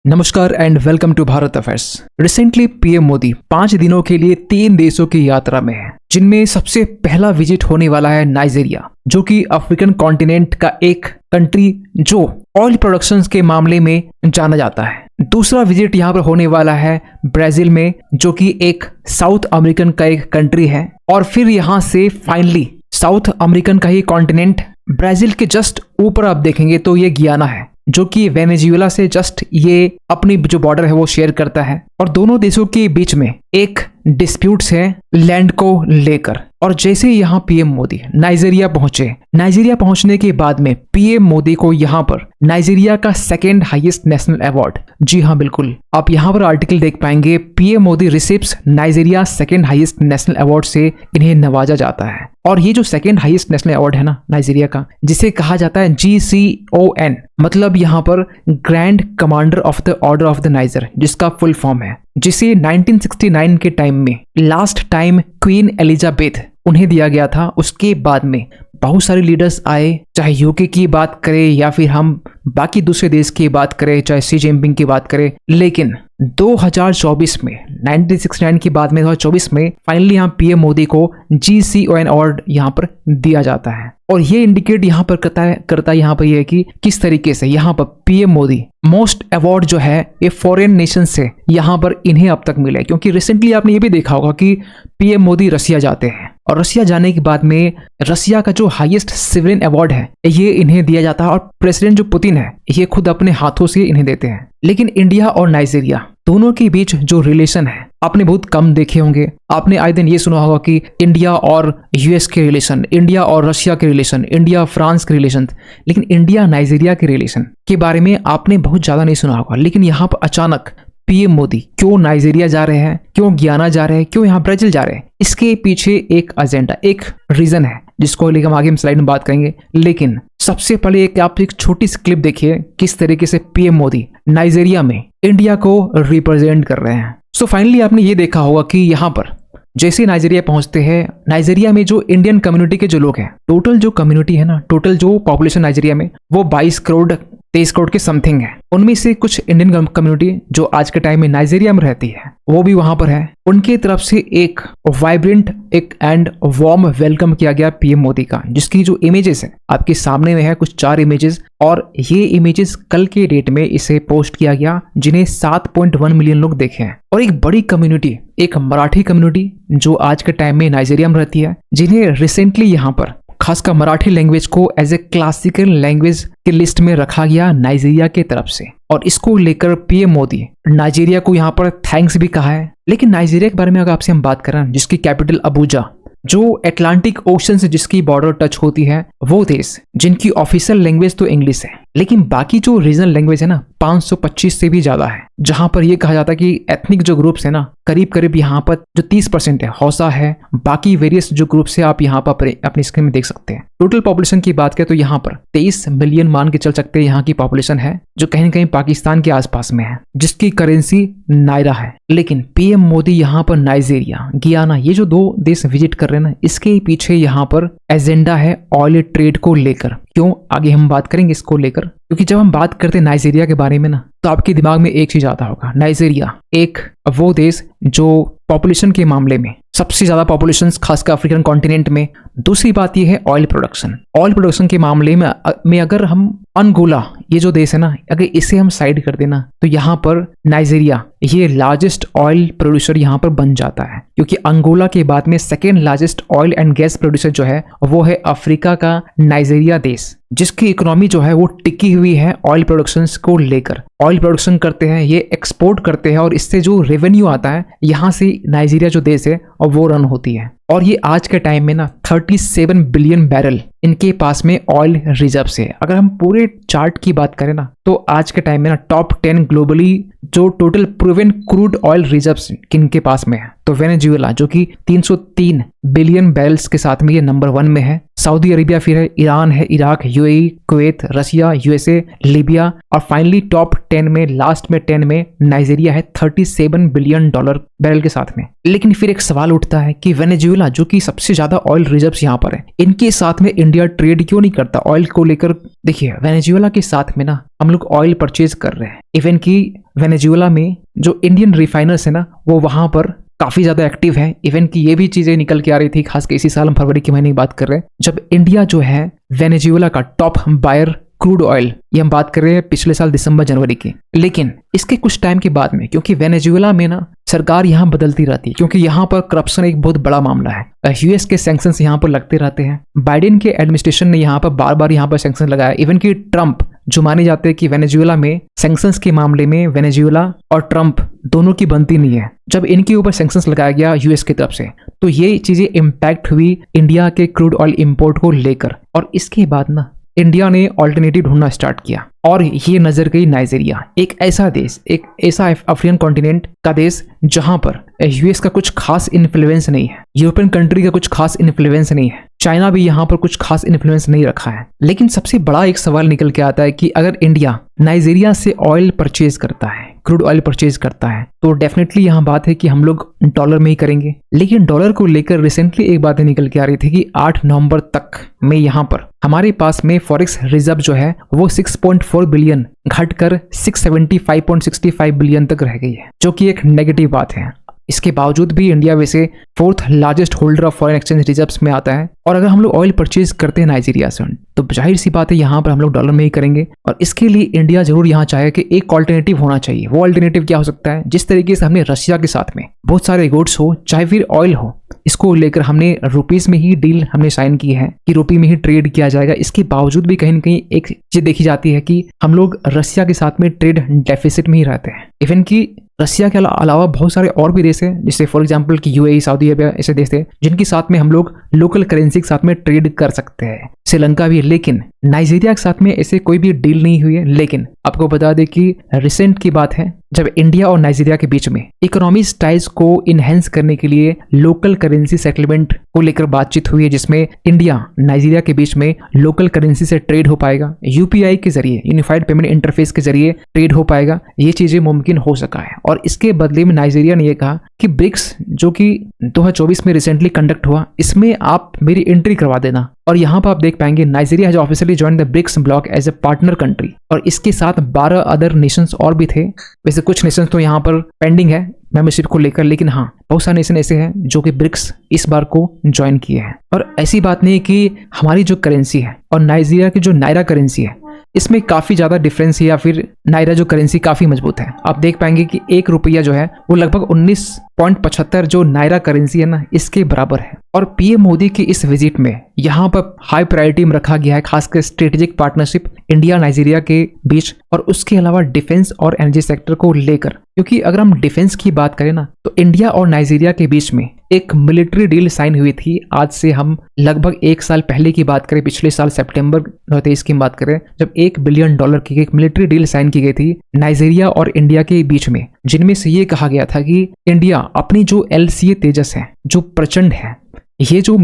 नमस्कार and welcome to Bharat affairs. Recently PM Modi 5 दिनों के लिए 3 देशों की यात्रा में है, जिनमें सबसे पहला विजिट होने वाला है नाइजीरिया, जो कि अफ्रीकन कॉन्टिनेंट का एक कंट्री जो ऑयल प्रोडक्शन के मामले में जाना जाता है। दूसरा विजिट यहाँ पर होने वाला है ब्राजील में, जो कि एक साउथ अमेरिकन का एक कंट्री है। और फिर यहाँ से फाइनली साउथ अमेरिकन का ही कॉन्टिनेंट ब्राजील के जस्ट ऊपर आप देखेंगे तो ये गियाना है, जो कि वेनेजुएला से जस्ट ये अपनी जो बॉर्डर है वो शेयर करता है। और दोनों देशों के बीच में एक डिस्प्यूट्स है लैंड को लेकर। और जैसे ही यहाँ पीएम मोदी नाइजीरिया पहुंचे, नाइजीरिया पहुंचने के बाद में पीएम मोदी को यहाँ पर नाइजीरिया का सेकेंड हाईएस्ट नेशनल अवार्ड, जी हाँ बिल्कुल, आप यहाँ पर आर्टिकल देख पाएंगे, PM Modi receives Nigeria second highest national award से इन्हें नवाजा जाता है। और ये जो सेकेंड हाईएस्ट नेशनल अवार्ड है ना नाइजीरिया का, जिसे कहा जाता है GCON, मतलब यहाँ पर grand commander of the order of the niger, जिसका फुल फॉर्म है, जिसे 1969 के टाइम में लास्ट टाइम क्वीन एलिजाबेथ उन्हें दिया गया था। उसके बाद में बहुत सारे लीडर्स आए, चाहे यूके की बात करें या फिर हम बाकी दूसरे देश की बात करें, चाहे शी जिनपिंग की बात करें, लेकिन 2024 में 1969 के बाद में 2024 में फाइनली यहाँ पीएम मोदी को GCON अवार्ड यहाँ पर दिया जाता है। और ये इंडिकेट यहाँ पर करता है यहाँ पर यह कि किस तरीके से यहाँ पर पीएम मोदी मोस्ट अवार्ड जो है ये फॉरेन नेशन से यहाँ पर इन्हें अब तक मिले। क्योंकि रिसेंटली आपने ये भी देखा होगा कि पीएम मोदी रसिया जाते हैं और रसिया जाने के बाद में रसिया का जो हाईएस्ट सिविलियन अवार्ड है ये इन्हें दिया जाता है। और प्रेसिडेंट जो पुतिन है ये खुद अपने हाथों से इन्हें देते हैं। लेकिन इंडिया और नाइजीरिया दोनों के बीच जो रिलेशन है आपने बहुत कम देखे होंगे। आपने आए दिन ये सुना होगा कि इंडिया और यूएस के रिलेशन, इंडिया और रशिया के रिलेशन, इंडिया फ्रांस के रिलेशन, लेकिन इंडिया नाइजीरिया के रिलेशन के बारे में आपने बहुत ज्यादा नहीं सुना होगा। लेकिन यहाँ पर अचानक पीएम मोदी क्यों नाइजीरिया जा रहे हैं, क्यों गियाना जा रहे हैं, क्यों यहाँ ब्राजील जा रहे हैं, इसके पीछे एक एजेंडा, एक रीजन है, जिसको लेकर हम आगे स्लाइड में बात करेंगे। लेकिन सबसे पहले आप एक छोटी सी क्लिप देखिए किस तरीके से पीएम मोदी नाइजीरिया में इंडिया को रिप्रेजेंट कर रहे हैं। सो फाइनली आपने ये देखा होगा कि यहाँ पर जैसे नाइजीरिया पहुंचते हैं, नाइजीरिया में जो इंडियन कम्युनिटी के जो लोग हैं, टोटल जो कम्युनिटी है ना, टोटल जो पॉपुलेशन नाइजीरिया में वो 22 करोड़ 23 करोड़ के समथिंग है। उनमें से कुछ इंडियन कम्युनिटी जो आज के टाइम में नाइजीरिया में रहती है वो भी वहां पर है। उनकी तरफ से एक वाइब्रेंट एक एंड वार्म वेलकम किया गया पीएम मोदी का, जिसकी जो इमेजेस है आपके सामने में है, कुछ 4 इमेजेस। और ये इमेजेस कल के डेट में इसे पोस्ट किया गया, जिन्हें 7.1 मिलियन लोग देखे हैं। और एक बड़ी कम्युनिटी, एक मराठी कम्युनिटी जो आज के टाइम में नाइजीरिया में रहती है, जिन्हें रिसेंटली यहाँ पर खासकर मराठी लैंग्वेज को एज ए क्लासिकल लैंग्वेज की लिस्ट में रखा गया नाइजीरिया के तरफ से। और इसको लेकर पीएम मोदी नाइजीरिया को यहाँ पर थैंक्स भी कहा है। लेकिन नाइजीरिया के बारे में अगर आपसे हम बात करें, जिसकी कैपिटल अबुजा, जो अटलांटिक ओशन से जिसकी बॉर्डर टच होती है, वो देश जिनकी ऑफिशियल लैंग्वेज तो इंग्लिश है, लेकिन बाकी जो रीजनल लैंग्वेज है ना 525 से भी ज्यादा है। जहां पर यह कहा जाता है कि एथनिक जो ग्रुप्स है ना करीब करीब यहाँ पर जो 30% है हौसा है, बाकी वेरियस जो ग्रुप्स है आप यहाँ पर अपनी स्क्रीन में देख सकते हैं। टोटल पॉपुलेशन की बात करें तो यहाँ पर 23 मिलियन मान के चल सकते हैं यहाँ की पॉपुलेशन है, जो कहीं न कहीं पाकिस्तान के आसपास में है, जिसकी करेंसी नायरा है। लेकिन पीएम मोदी यहाँ पर नाइजीरिया, गियाना, ये जो 2 देश विजिट कर रहे हैं ना, इसके पीछे यहाँ पर एजेंडा है ऑयल ट्रेड को लेकर। क्यों, आगे हम बात करेंगे इसको लेकर। क्योंकि जब हम बात करते हैं नाइजीरिया के बारे में ना, तो आपके दिमाग में एक चीज आता होगा, नाइजीरिया एक वो देश जो पॉपुलेशन के मामले में सबसे ज्यादा पॉपुलेशन खासकर अफ्रीकन कॉन्टिनेंट में। दूसरी बात यह है ऑयल प्रोडक्शन। ऑयल प्रोडक्शन के मामले में अगर हम अंगोला, ये जो देश है ना, अगर इसे हम साइड कर देना तो यहाँ पर नाइजीरिया ये लार्जेस्ट ऑयल प्रोड्यूसर यहाँ पर बन जाता है। क्योंकि अंगोला के बाद में second largest oil and gas producer जो है वो है अफ्रीका का नाइजीरिया देश, जिसकी इकोनॉमी जो है वो टिकी हुई है ऑयल प्रोडक्शन को लेकर। ऑयल प्रोडक्शन करते हैं, ये एक्सपोर्ट करते हैं, और इससे जो रेवेन्यू आता है यहाँ से नाइजीरिया जो देश है और वो रन होती है। और ये आज के टाइम में ना 37 बिलियन बैरल इनके पास में ऑयल रिजर्व्स है। अगर हम पूरे चार्ट की बात करें ना, तो आज के टाइम में ना टॉप 10 ग्लोबली जो total proven crude oil reserves किन के पास में है, तो वेनेजुएला जो कि 303 बिलियन बैरल्स के साथ में ये नंबर 1 में है। सऊदी अरेबिया फिर है, ईरान है, Iraq, UAE, Kuwait, Russia, USA, Libya, और फाइनली टॉप 10 में, लास्ट में 10 में नाइजीरिया है 37 बिलियन डॉलर बैरल के साथ में। लेकिन फिर एक सवाल उठता है कि वेनेजुएला जो कि सबसे ज्यादा ऑयल रिजर्व्स यहाँ पर है, इनके साथ में इंडिया ट्रेड क्यों नहीं करता ऑयल को लेकर। देखिए वेनेजुएला के साथ में ना हम लोग ऑयल परचेज कर रहे हैं, इवन की वेनेजुएला में जो इंडियन रिफाइनर्स है ना वो वहां पर काफी ज्यादा एक्टिव है। इवन कि ये भी चीजें निकल के आ रही थी, खास के इसी साल हम फरवरी के महीने की बात कर रहे हैं, जब इंडिया जो है वेनेजुएला का टॉप बायर क्रूड ऑयल, ये हम बात कर रहे हैं पिछले साल दिसंबर जनवरी की। लेकिन इसके कुछ टाइम के बाद में, क्योंकि वेनेजुएला में ना सरकार यहाँ बदलती रहती है, क्योंकि यहाँ पर करप्शन एक बहुत बड़ा मामला है, यूएस के सैंक्शंस यहाँ पर लगते रहते हैं। बाइडेन के एडमिनिस्ट्रेशन ने यहाँ पर बार बार यहाँ पर सैंक्शन लगाया। इवन कि ट्रंप जो माने जाते हैं कि वेनेजुएला में सैंक्शंस के मामले में वेनेजुएला और ट्रंप दोनों की बनती नहीं है, जब इनके ऊपर सैंक्शंस लगाया गया यूएस की तरफ से, तो ये चीजें इम्पैक्ट हुई इंडिया के क्रूड ऑयल इंपोर्ट को लेकर। और इसके बाद ना इंडिया ने ऑल्टरनेटिव ढूंढना स्टार्ट किया और ये नजर गई नाइजीरिया, एक ऐसा देश, एक ऐसा अफ्रीकन कॉन्टिनेंट का देश जहां पर यूएस का कुछ खास इन्फ्लुएंस नहीं है, यूरोपियन कंट्री का कुछ खास इन्फ्लुएंस नहीं है, चाइना भी यहाँ पर कुछ खास इन्फ्लुएंस नहीं रखा है। लेकिन सबसे बड़ा एक सवाल निकल के आता है कि अगर इंडिया नाइजीरिया से ऑयल परचेज करता है, क्रूड ऑयल परचेज करता है, तो डेफिनेटली यहाँ बात है कि हम लोग डॉलर में ही करेंगे। लेकिन डॉलर को लेकर रिसेंटली एक बात निकल के आ रही थी कि 8 नवंबर तक में यहाँ पर हमारे पास में फॉरेक्स रिजर्व जो है वो 6.4 बिलियन घटकर 675.65 बिलियन तक रह गई है, जो कि एक नेगेटिव बात है। इसके बावजूद भी इंडिया वैसे 4th largest holder of foreign exchange reserves में आता है। और अगर हम लोग ऑयल परचेज करते हैं नाइजीरिया से, तो जाहिर सी बात है यहाँ पर हम लोग डॉलर में ही करेंगे। और इसके लिए इंडिया जरूर यहाँ चाहे कि एक ऑल्टरनेटिव होना चाहिए। वो ऑल्टरनेटिव क्या हो सकता है? जिस तरीके से हमने रशिया के साथ में बहुत सारे गुड्स हो, चाहे फिर ऑयल हो, इसको लेकर हमने रुपीस में ही डील हमने साइन की है कि रुपये में ही ट्रेड किया जाएगा। इसके बावजूद भी कहीं न कहीं एक चीज देखी जाती है कि हम लोग रशिया के साथ में ट्रेड डेफिसिट में ही रहते हैं। इवन कि रशिया के अलावा बहुत सारे और भी देश हैं, जैसे फॉर एग्जांपल कि यूएई, सऊदी अरबिया, ऐसे देश थे जिनके साथ में हम लोग लोकल करेंसी के साथ में ट्रेड कर सकते हैं। श्रीलंका भी है, लेकिन नाइजीरिया के साथ में ऐसे कोई भी डील नहीं हुई है। लेकिन आपको बता दें कि रिसेंट की बात है जब इंडिया और नाइजीरिया के बीच में इकोनॉमिक टाइज को इनहेंस करने के लिए लोकल करेंसी सेटलमेंट को लेकर बातचीत हुई है, जिसमें इंडिया नाइजीरिया के बीच में लोकल करेंसी से ट्रेड हो पाएगा, यूपीआई के जरिए, यूनिफाइड पेमेंट इंटरफेस के जरिए ट्रेड हो पाएगा। ये चीजें मुमकिन हो सका है। और इसके बदले में नाइजीरिया ने यह कहा कि ब्रिक्स जो कि 2024 में रिसेंटली कंडक्ट हुआ, इसमें आप मेरी एंट्री करवा देना। और यहाँ पर आप देख पाएंगे Nigeria has officially joined the BRICS bloc as a partner country. और इसके साथ 12 अदर नेशंस और भी थे। वैसे कुछ नेशंस तो यहाँ पर पेंडिंग है मेंबरशिप को लेकर, लेकिन हाँ बहुत सारे नेशन ऐसे हैं जो कि ब्रिक्स इस बार को ज्वाइन किए हैं। और ऐसी बात नहीं कि हमारी जो करेंसी है और नाइजीरिया की जो नायरा करेंसी है इसमें काफी ज्यादा डिफरेंस है, या फिर नायरा जो करेंसी काफी मजबूत है। आप देख पाएंगे कि 1 रुपया जो है वो लगभग 19.75 जो नायरा करेंसी है ना, इसके बराबर है। और पीएम मोदी की इस विजिट में यहाँ पर हाई प्रायोरिटी में रखा गया है खासकर स्ट्रेटेजिक पार्टनरशिप इंडिया नाइजीरिया के बीच, और उसके अलावा डिफेंस और एनर्जी सेक्टर को लेकर। क्योंकि अगर हम डिफेंस की बात करें ना, तो इंडिया और नाइजीरिया के बीच में एक मिलिट्री डील साइन हुई थी। आज से हम लगभग 1 साल पहले की बात करें, पिछले साल सितंबर 2023 की बात करें, जब $1 बिलियन की एक मिलिट्री डील साइन की गई थी नाइजीरिया और इंडिया के बीच में, जिनमें से ये कहा गया था कि इंडिया अपनी जो LCA तेजस है, जो प्रचंड है, ये जो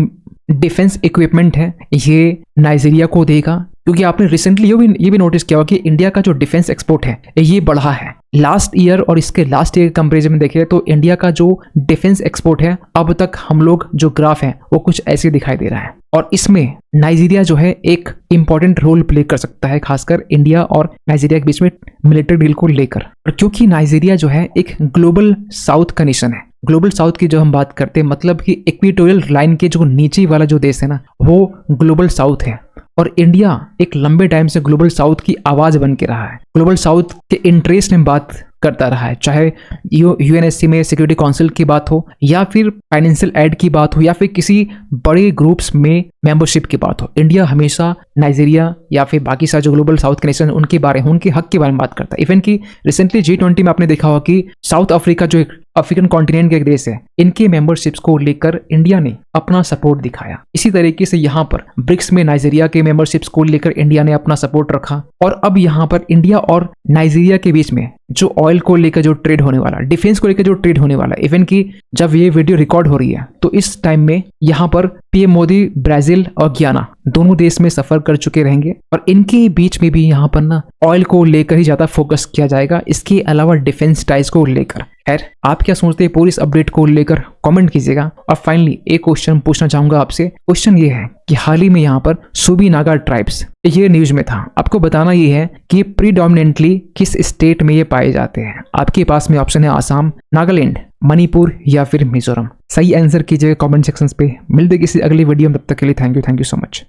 डिफेंस इक्विपमेंट है, ये नाइजीरिया को देगा। क्योंकि आपने रिसेंटली ये भी नोटिस किया होगा कि इंडिया का जो डिफेंस एक्सपोर्ट है ये बढ़ा है लास्ट ईयर, और इसके लास्ट ईयर कंपेरिजन में देखें तो इंडिया का जो डिफेंस एक्सपोर्ट है अब तक हम लोग जो ग्राफ है वो कुछ ऐसे दिखाई दे रहा है। और इसमें नाइजीरिया जो है एक इंपॉर्टेंट रोल प्ले कर सकता है, खासकर इंडिया और नाइजीरिया के बीच में मिलिट्री डील को लेकर। और क्योंकि नाइजीरिया जो है एक ग्लोबल साउथ का नेशन है, ग्लोबल साउथ की जो हम बात करते हैं, मतलब कि इक्वेटोरियल लाइन के जो नीचे वाला जो देश है ना, वो ग्लोबल साउथ है। और इंडिया एक लंबे टाइम से ग्लोबल साउथ की आवाज बन के रहा है, ग्लोबल साउथ के इंटरेस्ट में बात करता रहा है, चाहे यूएनएससी में सिक्योरिटी काउंसिल की बात हो, या फिर फाइनेंशियल एड की बात हो, या फिर किसी बड़े ग्रुप्स में मेंबरशिप की बात हो। इंडिया हमेशा नाइजीरिया या फिर बाकी सारे जो ग्लोबल साउथ के नेशन उनके बारे में, उनके हक के बारे में बात करता है। इवन कि रिसेंटली G20 में आपने देखा होगा कि साउथ अफ्रीका जो एक अफ्रीकन कॉन्टिनेंट का एक देश है, इनके मेंबरशिप्स को लेकर इंडिया ने अपना सपोर्ट दिखाया। इसी तरीके से यहाँ पर ब्रिक्स में नाइजीरिया के मेंबरशिप्स को लेकर इंडिया ने अपना सपोर्ट रखा। और अब यहाँ पर इंडिया और नाइजीरिया के बीच में जो ऑयल को लेकर जो ट्रेड होने वाला, डिफेंस को लेकर जो ट्रेड होने वाला, इवन कि जब ये वीडियो रिकॉर्ड हो रही है तो इस टाइम में यहाँ पर पीएम मोदी ब्राजील और गियाना दोनों देश में सफर कर चुके रहेंगे। और इनके बीच में भी यहाँ पर ना ऑयल को लेकर ही ज्यादा फोकस किया जाएगा, इसके अलावा डिफेंस टाइज को लेकर। खैर, आप क्या सोचते हैं पूरी इस अपडेट को लेकर कमेंट कीजिएगा। और फाइनली एक क्वेश्चन पूछना चाहूंगा आपसे। क्वेश्चन ये है कि हाल ही में यहाँ पर सूबी नागा ट्राइब्स ये न्यूज में था। आपको बताना ये है कि ये प्रीडोमिनेंटली किस स्टेट में ये पाए जाते हैं। आपके पास में ऑप्शन है आसाम, नागालैंड, मणिपुर या फिर मिजोरम। सही आंसर कीजिएगा कमेंट सेक्शन पे। मिलते किसी अगली वीडियो में, तब तक के लिए थैंक यू सो मच।